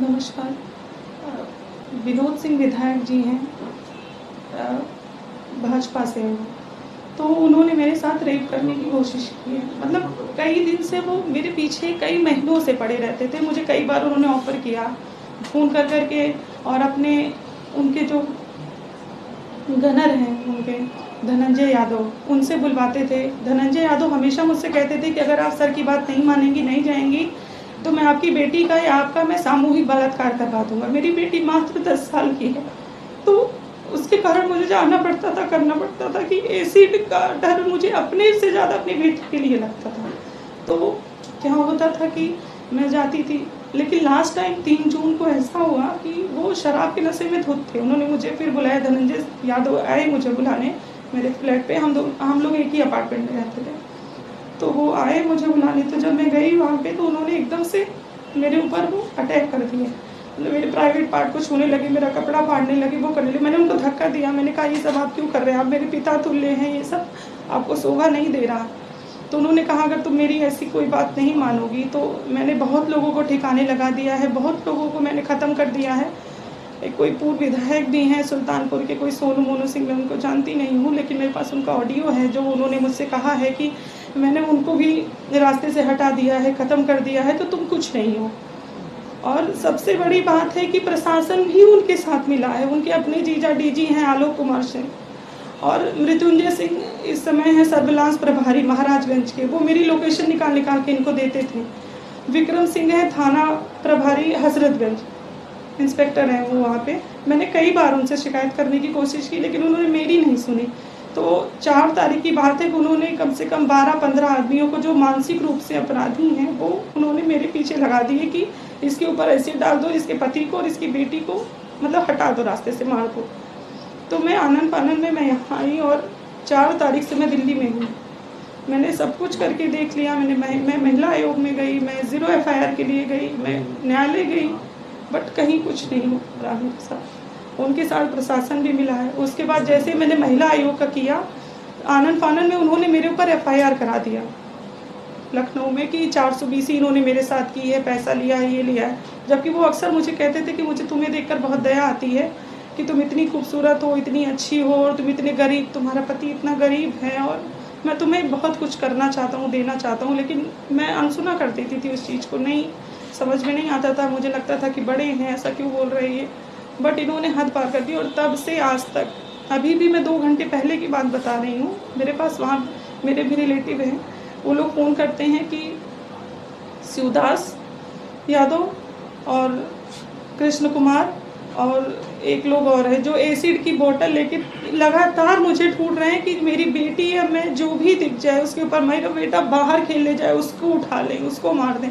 नमस्कार। विनोद सिंह विधायक जी हैं, भाजपा से हैं। तो उन्होंने मेरे साथ रेप करने की कोशिश की है। मतलब कई दिन से वो मेरे पीछे कई महीनों से पड़े रहते थे। मुझे कई बार उन्होंने ऑफ़र किया फ़ोन कर कर के, और अपने उनके जो गनर हैं उनके धनंजय यादव, उनसे बुलवाते थे। धनंजय यादव हमेशा मुझसे कहते थे कि अगर आप सर की बात नहीं मानेंगी, नहीं जाएंगी, तो मैं आपकी बेटी का या आपका मैं सामूहिक बलात्कार करवा दूंगा। मेरी बेटी मात्र 10 साल की है, तो उसके कारण मुझे जाना पड़ता था, करना पड़ता था कि एसिड का डर मुझे अपने से ज़्यादा अपनी बेटी के लिए लगता था। तो क्या होता था कि मैं जाती थी, लेकिन लास्ट टाइम 3 जून को ऐसा हुआ कि वो शराब के नशे में धुत थे। उन्होंने मुझे फिर बुलाया, धनंजय यादव आए मुझे बुलाने मेरे फ्लैट पे। हम लोग एक ही अपार्टमेंट में रहते थे। तो वो आए मुझे बुलाने, तो जब मैं गई वहाँ पे तो उन्होंने एकदम से मेरे ऊपर वो अटैक कर दिया। मतलब मेरे प्राइवेट पार्ट को छूने लगे, मेरा कपड़ा फाड़ने लगे, वो करने लगे। मैंने उनको धक्का दिया, मैंने कहा ये सब आप क्यों कर रहे हैं, आप मेरे पिता तुल्य हैं, ये सब आपको शोभा नहीं दे रहा। तो उन्होंने कहा अगर तुम मेरी ऐसी कोई बात नहीं मानोगी तो मैंने बहुत लोगों को ठिकाने लगा दिया है, बहुत लोगों को मैंने ख़त्म कर दिया है। एक कोई पूर्व विधायक भी हैं सुल्तानपुर के, कोई सोनू मोनू सिंह, मैं उनको जानती नहीं हूँ, लेकिन मेरे पास उनका ऑडियो है जो उन्होंने मुझसे कहा है कि मैंने उनको भी रास्ते से हटा दिया है, ख़त्म कर दिया है, तो तुम कुछ नहीं हो। और सबसे बड़ी बात है कि प्रशासन भी उनके साथ मिला है। उनके अपने जीजा डीजी हैं आलोक कुमार सिंह, और मृत्युंजय सिंह इस समय है सर्विलांस प्रभारी महाराजगंज के, वो मेरी लोकेशन निकाल निकाल के इनको देते थे। विक्रम सिंह है थाना प्रभारी हजरतगंज, इंस्पेक्टर हैं वो वहाँ पे। मैंने कई बार उनसे शिकायत करने की कोशिश की, लेकिन उन्होंने मेरी नहीं सुनी। तो 4 तारीख की बात है कि उन्होंने कम से कम 12-15 आदमियों को जो मानसिक रूप से अपराधी हैं वो उन्होंने मेरे पीछे लगा दिए कि इसके ऊपर एसिड डाल दो, इसके पति को और इसकी बेटी को मतलब हटा दो, रास्ते से मार दो। तो मैं आनन फानन में मैं यहाँ आई, और 4 तारीख से मैं दिल्ली में हूँ। मैंने सब कुछ करके देख लिया। मैं महिला आयोग में गई, मैं 0 FIR के लिए गई, मैं न्यायालय गई, बट कहीं कुछ नहीं हो रहा मेरे साथ। उनके साथ प्रशासन भी मिला है। उसके बाद जैसे मैंने महिला आयोग का किया, आनन फानन में उन्होंने मेरे ऊपर FIR करा दिया लखनऊ में कि 420 इन्होंने मेरे साथ की है, पैसा लिया है, ये लिया है। जबकि वो अक्सर मुझे कहते थे कि मुझे तुम्हें देखकर बहुत दया आती है कि तुम इतनी खूबसूरत हो, इतनी अच्छी हो, और तुम इतने गरीब, तुम्हारा पति इतना गरीब है, और मैं तुम्हें बहुत कुछ करना चाहता हूँ, देना चाहता हूँ। लेकिन मैं अनसुना कर देती थी उस चीज़ को, नहीं समझ में नहीं आता था। मुझे लगता था कि बड़े हैं, ऐसा क्यों बोल रहे हैं, बट इन्होंने हद पार कर दी। और तब से आज तक, अभी भी मैं 2 घंटे पहले की बात बता रही हूँ, मेरे पास वहाँ मेरे भी रिलेटिव हैं, वो लोग फ़ोन करते हैं कि शिवदास यादव और कृष्ण कुमार और एक लोग और है जो एसिड की बोतल लेके लगातार मुझे ढूंढ रहे हैं कि मेरी बेटी है, मैं जो भी दिख जाए उसके ऊपर, मेरा बेटा बाहर खेलने जाए उसको उठा लें, उसको मार दें।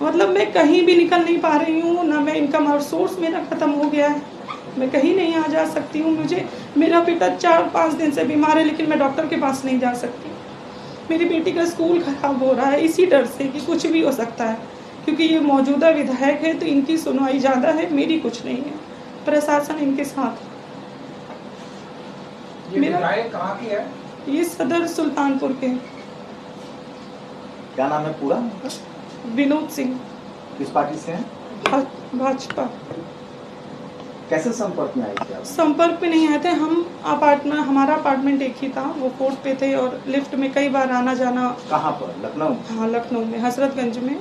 मतलब मैं कहीं भी निकल नहीं पा रही हूँ, ना मैं इनकम और सोर्स मेरा ख़त्म हो गया है, मैं कहीं नहीं आ जा सकती हूँ। मेरा बेटा 4-5 दिन से बीमार है, लेकिन मैं डॉक्टर के पास नहीं जा सकती। मेरी बेटी का स्कूल खराब हो रहा है इसी डर से कि कुछ भी हो सकता है, क्योंकि ये मौजूदा विधायक है तो इनकी सुनवाई ज़्यादा है, मेरी कुछ नहीं है। प्रशासन इनके साथ। ये विधायक कहाँ की है? ये सदर सुल्तानपुर के। क्या नाम है पूरा? विनोद सिंह। किस पार्टी से हैं? भाजपा। कैसे संपर्क में आए थे आप? संपर्क में नहीं आए थे हम। हमारा अपार्टमेंट एक ही था, वो 4th पे थे, और लिफ्ट में कई बार आना जाना। कहाँ पर? लखनऊ? हाँ, लखनऊ में हजरतगंज में।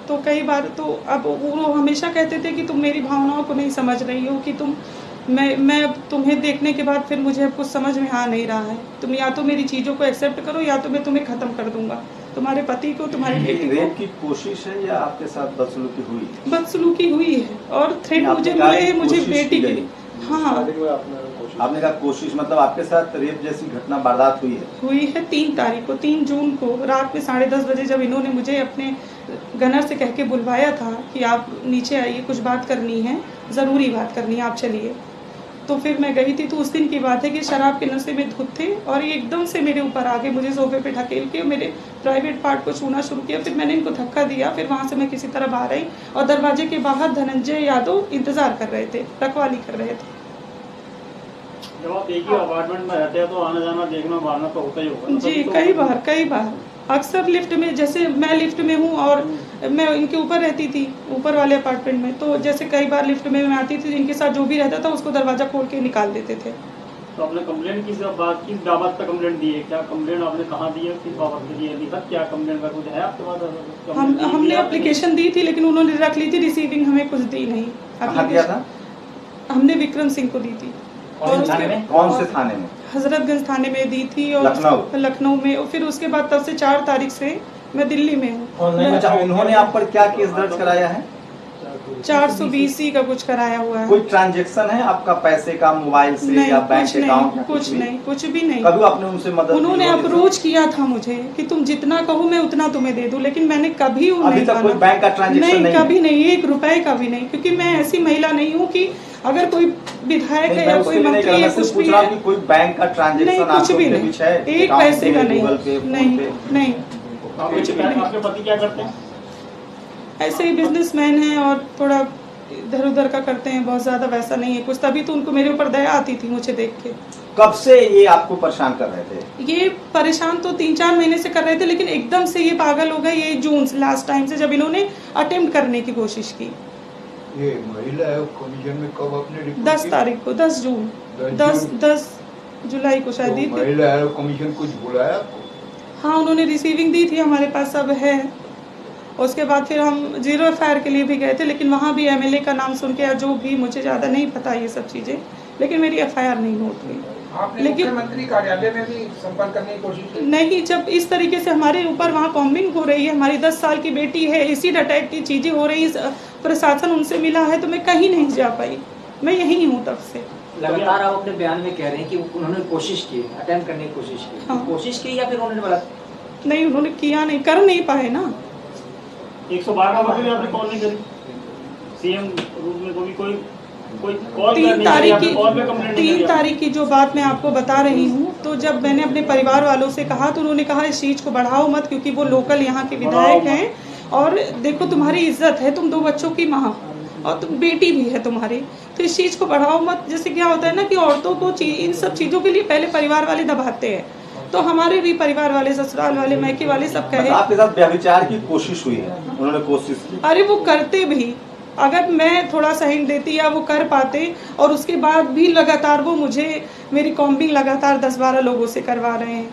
तो कई बार तो अब वो हमेशा कहते थे कि तुम मेरी भावनाओं को नहीं समझ रही हो, कि मैं तुम्हें देखने के बाद फिर मुझे अब कुछ समझ में आ नहीं रहा है, तुम या तो मेरी चीज़ों को एक्सेप्ट करो या तो मैं तुम्हें ख़त्म कर दूंगा, तुम्हारे पति को, तुम्हारी बेटी को। रेप की कोशिश है या आपके साथ बदसलूकी हुई? बदसलूकी हुई है, और थ्रेट मुझे मिले हैं, मुझे बेटी की। हाँ, आपने कहा कोशिश, मतलब आपके साथ रेप जैसी घटना वारदात हुई है? 3 तारीख को, 3 जून को रात में 10:30 बजे, जब इन्होंने मुझे अपने गनर से कह के बुलवाया था कि आप नीचे आइए, कुछ बात करनी है, ज़रूरी बात करनी है, आप चलिए। तो फिर मैं गई थी। तो उस दिन की बात है कि शराब के नशे में धुत थे, और ये एकदम से मेरे ऊपर आके मुझे सोफे पे ढकेल के मेरे प्राइवेट पार्ट को छूना शुरू किया। फिर मैंने इनको धक्का दिया, फिर वहाँ से मैं किसी तरह बाहर आई, और दरवाजे के बाहर धनंजय यादव इंतज़ार कर रहे थे, रखवाली कर रहे थे। जब आप एक ही अपार्टमेंट में रहते हैं तो आना जाना, देखना मारना तो होता ही होगा। जी, कई बार अक्सर लिफ्ट में, जैसे मैं लिफ्ट में हूँ और मैं इनके ऊपर रहती थी, ऊपर वाले अपार्टमेंट में, तो जैसे कई बार लिफ्ट में मैं आती थी, इनके साथ जो भी रहता था उसको दरवाज़ा खोल के निकाल देते थे। तो आपने कंप्लेंट किस बाबत पर कंप्लेंट दी है? क्या कंप्लेंट आपने कहाँ दी है, किस बाबत पे दी है? लिखत क्या कंप्लेंट का कुछ है आपके पास? हमने एप्लीकेशन दी थी, लेकिन उन्होंने रख ली थी, रिसीविंग हमें कुछ दी नहीं। कहाँ दिया था? हमने विक्रम सिंह को दी थी। कौन से थाने में? हजरतगंज थाने में दी थी और लखनऊ में, और फिर उसके बाद तब से 4 तारीख से मैं दिल्ली में हूँ। अच्छा, उन्होंने आप पर क्या केस दर्ज कराया है? 420 का कुछ कराया हुआ है। कोई ट्रांजैक्शन है आपका पैसे का, मोबाइल से या बैंक अकाउंट? कुछ नहीं, कुछ भी नहीं। कभी आपने उनसे मदद? उन्होंने अप्रोच किया था मुझे कि तुम जितना कहो मैं उतना तुम्हें दे दूं, लेकिन मैंने कभी अभी तक कोई बैंक का ट्रांजैक्शन नहीं? कभी नहीं, 1 रुपए का भी नहीं, क्योंकि मैं ऐसी महिला नहीं हूँ कि अगर कोई विधायक है या कोई मंत्री है कुछ भी है, कोई बैंक का ट्रांजैक्शन कुछ भी नहीं, 1 पैसे का नहीं, नहीं। आपके पति क्या करते हैं? ऐसे ही बिजनेसमैन हैं और थोड़ा इधर उधर का करते हैं, बहुत ज्यादा वैसा नहीं है कुछ, तभी तो उनको मेरे ऊपर दया आती थी मुझे देख के। कब से ये आपको परेशान कर रहे थे? ये परेशान तो 3-4 महीने से कर रहे थे, लेकिन एकदम से ये पागल हो गए ये जून लास्ट टाइम से, जब इन्होंने अटेम्प्ट करने की कोशिश की। ये महिला आयोग कमीशन में कब आपने रिपोर्ट 10 तारीख को, 10 जून, 10 जुलाई को शायद दी थी। महिला आयोग कमीशन कुछ बुलाया आपको? हाँ, उन्होंने रिसीविंग दी थी, हमारे पास सब है। उसके बाद फिर हम 0 FIR के लिए भी गए थे, लेकिन वहाँ भी MLA का नाम सुन के, या जो भी, मुझे ज़्यादा नहीं पता ये सब चीज़ें, लेकिन मेरी FIR नहीं नोट हुई। आपने लेकिन मुख्यमंत्री कार्यालय में भी संपर्क करने की कोशिश की? नहीं, जब इस तरीके से हमारे ऊपर वहाँ कॉम्बिंग हो रही है, हमारी 10 साल की बेटी है, एसिड अटैक की चीज़ें हो रही है, प्रशासन उनसे मिला है, तो मैं कहीं नहीं जा पाई, मैं यहीं हूँ तब से। लगातार आप अपने बयान में कह रहे हैं कि उन्होंने कोशिश की, अटेम्प्ट करने की कोशिश की। हाँ। कोशिश की या फिर उन्होंने बोला? नहीं, उन्होंने किया नहीं, कर नहीं पाए ना। 112 का मतलब आपने कॉल नहीं करी? सीएम रूप में कोई कॉल 3 तारीख की जो बात मैं आपको बता रही हूँ, तो जब मैंने अपने परिवार वालों से कहा तो उन्होंने कहा इस चीज़ को बढ़ाओ मत, क्योंकि वो लोकल यहाँ के विधायक हैं, और देखो तुम्हारी इज्जत है, तुम 2 बच्चों की माँ और तुम बेटी भी है तुम्हारी, तो इस चीज़ को बढ़ाओ मत। जैसे क्या होता है ना कि औरतों को इन सब चीज़ों के लिए पहले परिवार वाले दबाते हैं, तो हमारे भी परिवार वाले, ससुराल वाले, मैके वाले सब कहे। आपके साथ व्यभिचार की कोशिश हुई है? उन्होंने कोशिश की? अरे वो करते भी, अगर मैं थोड़ा सा हिंट देती या वो कर पाते, और उसके बाद भी लगातार वो मुझे, मेरी कॉम्बिंग लगातार 10-12 लोगों से करवा रहे हैं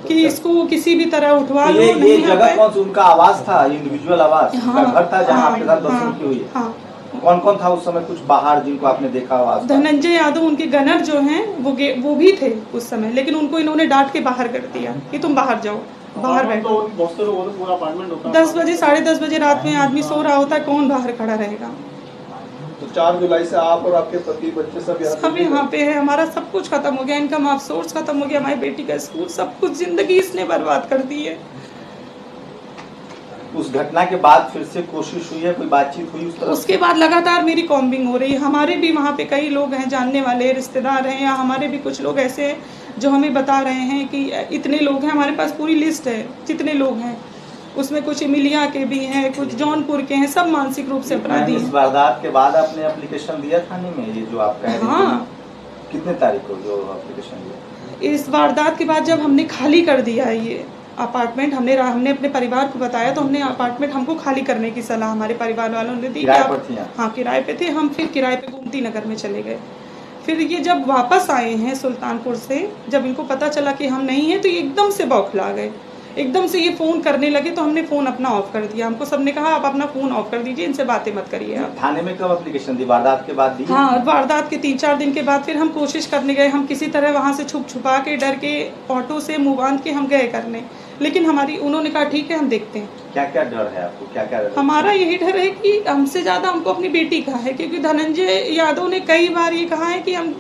कि इसको किसी भी तरह उठवा लो। ये जगह कौन सी उनका आवास था? इंडिविजुअल आवास? हाँ, घर था जहाँ आपके साथ हाँ, की हुई है? हाँ। कौन कौन था उस समय कुछ बाहर जिनको आपने देखा हो? धनंजय यादव, उनके गनर जो हैं वो भी थे उस समय, लेकिन उनको इन्होंने डांट के बाहर कर दिया कि तुम बाहर जाओ, बाहर बैठो। तो बहुत से लोग होते, पूरा अपार्टमेंट होता है। 10 बजे 10:30 बजे रात में आदमी सो रहा होता है, कौन बाहर खड़ा रहेगा? तो 4 जुलाई से आप और आपके पति बच्चे सब यहाँ पे है, हमारा सब कुछ खत्म हो गया, इनकम ऑफ सोर्स खत्म हो गया, हमारी बेटी का स्कूल, सब कुछ जिंदगी इसने बर्बाद कर दी है। उस घटना के बाद फिर से कोशिश हुई है, कोई बातचीत हुई उस तरह? उसके बाद लगातार मेरी कॉम्बिंग हो रही है। हमारे भी वहाँ पे कई लोग हैं, जानने वाले रिश्तेदार हैं, या हमारे भी कुछ लोग ऐसे हैं जो हमें बता रहे हैं कि इतने लोग हैं, हमारे पास पूरी लिस्ट है जितने लोग हैं, उसमें कुछ इमिलिया के भी हैं, कुछ जौनपुर के हैं, सब मानसिक रूप से अपराधी हैं। इस वारदात के बाद आपने एप्लीकेशन दिया थाने में, ये जो आप कह रहे हैं? हाँ। कितने तारीख को जो एप्लीकेशन दिया? इस वारदात के बाद जब हमने खाली कर दिया ये अपार्टमेंट, हमने अपने परिवार को बताया, तो हमने अपार्टमेंट हमको खाली करने की सलाह हमारे परिवार वालों ने दी। किराए पर थी? हाँ, किराए पे थे हम। फिर किराए पे गोमती नगर में चले गए। फिर ये जब वापस आए हैं सुल्तानपुर से, जब इनको पता चला कि हम नहीं हैं, तो ये एकदम से बौखला गए, एकदम से ये फ़ोन करने लगे, तो हमने फ़ोन अपना ऑफ कर दिया। हमको सबने कहा आप अपना फ़ोन ऑफ कर दीजिए, इनसे बातें मत करिए आप। थाने में कब एप्लीकेशन दी? वारदात के बाद दी? हाँ, वारदात के 3-4 दिन के बाद फिर हम कोशिश करने गए, हम किसी तरह वहाँ से छुपा के, डर के, ऑटो से मुँह बांध के हम गए करने, लेकिन उन्होंने कहा ठीक है हम देखते हैं। क्या क्या डर है आपको? क्या क्या? हमारा यही डर है कि हमसे ज़्यादा हमको अपनी बेटी का है, क्योंकि धनंजय यादव ने कई बार ये कहा है कि हम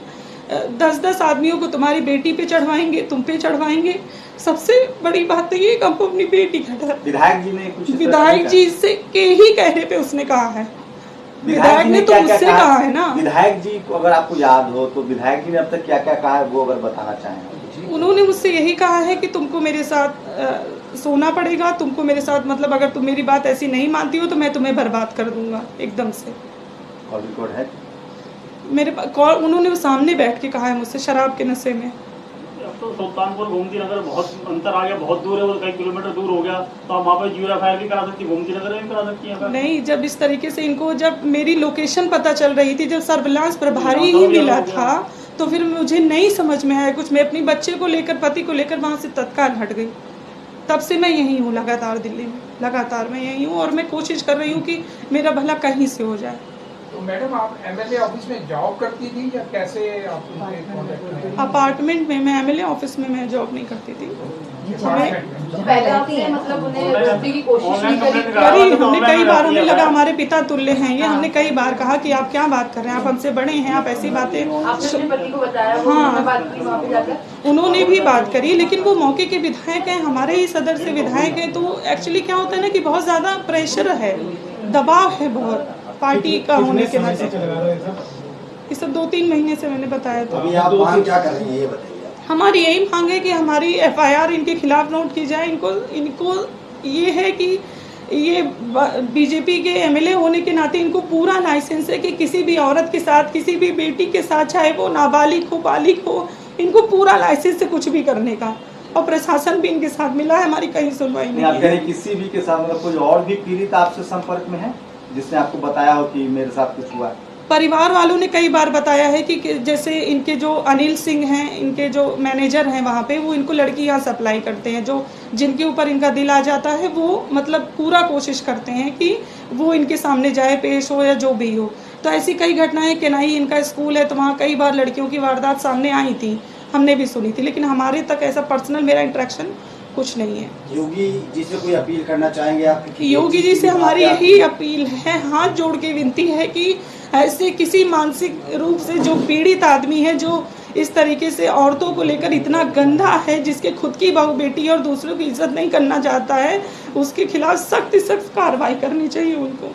10-10 आदमियों को तुम्हारी बेटी पे चढ़वाएंगे, तुम पे चढ़वाएंगे। सबसे बड़ी बात तो ये कि हमको अपनी बेटी का डर। विधायक जी ने कुछ? विधायक जी से के ही कहने पे उसने कहा है, विधायक ने तो मुझसे कहा है ना। विधायक जी को अगर आपको याद हो तो विधायक जी ने अब तक क्या क्या कहा है, वो अगर बताना चाहें? उन्होंने मुझसे यही कहा है कि तुमको मेरे साथ सोना पड़ेगा, तुमको मेरे साथ, मतलब अगर तुम मेरी बात ऐसी नहीं मानती हो तो मैं तुम्हें बर्बाद कर दूंगा एकदम से। कॉल रिकॉर्ड है मेरे पास कॉल, उन्होंने वो सामने बैठ के कहा है मुझसे, शराब के नशे में। तो सुल्तानपुर गोमती नगर बहुत अंतर आ गया, बहुत दूर है, वो कई किलोमीटर दूर हो गया, तो आप वहाँ पर GeoFire भी करा सकती, गोमती नगर में भी करा सकती हैं। नहीं, जब इस तरीके से इनको, जब मेरी लोकेशन पता चल रही थी, जब सर्विलांस प्रभारी ही मिला था, तो फिर मुझे नहीं समझ में आया कुछ। मैं अपनी बच्चे को लेकर, पति को लेकर वहाँ से तत्काल हट गई। तब से मैं यहीं हूँ, लगातार दिल्ली में, लगातार मैं यहीं हूँ, और मैं कोशिश कर रही हूँ कि मेरा भला कहीं से हो जाए। तो मैडम आप MLA ऑफिस में जॉब करती थी या कैसे आप उनके कॉन्टेक्ट में? अपार्टमेंट में, मैं MLA ऑफिस में मैं जॉब नहीं करती थी। पहले आपने मतलब उन्हें रोकने की कोशिश नहीं करी? हमने कई बार, हमें लगा हमारे पिता तुल्य हैं ये, हमने कई बार कहा कि आप क्या बात कर रहे हैं, आप हमसे बड़े हैं, आप ऐसी बातें। आपने अपने पति को बताया? वो हाँ, बात की वहाँ पे जाकर? उन्होंने भी बात करी, लेकिन वो मौके के विधायक हैं, हमारे ही सदर से विधायक हैं, तो एक्चुअली क्या होता है ना कि बहुत ज़्यादा प्रेशर है, दबाव है बहुत पार्टी का होने के नाते। ये सब 2-3 महीने से मैंने बताया था। अभी आप मांग क्या कर रही हैं ये बताइए? हमारी यही मांग है कि हमारी FIR इनके खिलाफ नोट की जाए। इनको ये है कि ये बीजेपी के MLA होने के नाते इनको पूरा लाइसेंस है कि किसी भी औरत के साथ, किसी भी बेटी के साथ, चाहे वो नाबालिग हो बालिग हो, इनको पूरा लाइसेंस है कुछ भी करने का, और प्रशासन भी इनके साथ मिला है, हमारी कहीं सुनवाई नहीं आप कह रहे है। किसी भी के साथ, मतलब कोई और भी पीड़ित आपसे संपर्क में है जिसने आपको बताया हो कि मेरे साथ कुछ हुआ? परिवार वालों ने कई बार बताया है कि जैसे इनके जो अनिल सिंह हैं, इनके जो मैनेजर हैं वहाँ पे, वो इनको लड़की यहाँ सप्लाई करते हैं, जो जिनके ऊपर इनका दिल आ जाता है, वो मतलब पूरा कोशिश करते हैं कि वो इनके सामने जाए, पेश हो या जो भी हो। तो ऐसी कई घटनाएं, केनाई इनका स्कूल है, तो वहाँ कई बार लड़कियों की वारदात सामने आई थी, हमने भी सुनी थी, लेकिन हमारे तक ऐसा पर्सनल मेरा इंटरेक्शन कुछ नहीं है। योगी जी से कोई अपील करना चाहेंगे आप? योगी जी से हमारी यही अपील है, हाथ जोड़ के विनती है कि ऐसे किसी मानसिक रूप से जो पीड़ित आदमी है, जो इस तरीके से औरतों को लेकर इतना गंदा है, जिसके खुद की बहू बेटी और दूसरों की इज्जत नहीं करना चाहता है, उसके खिलाफ सख्त से सख्त कार्रवाई करनी चाहिए उनको।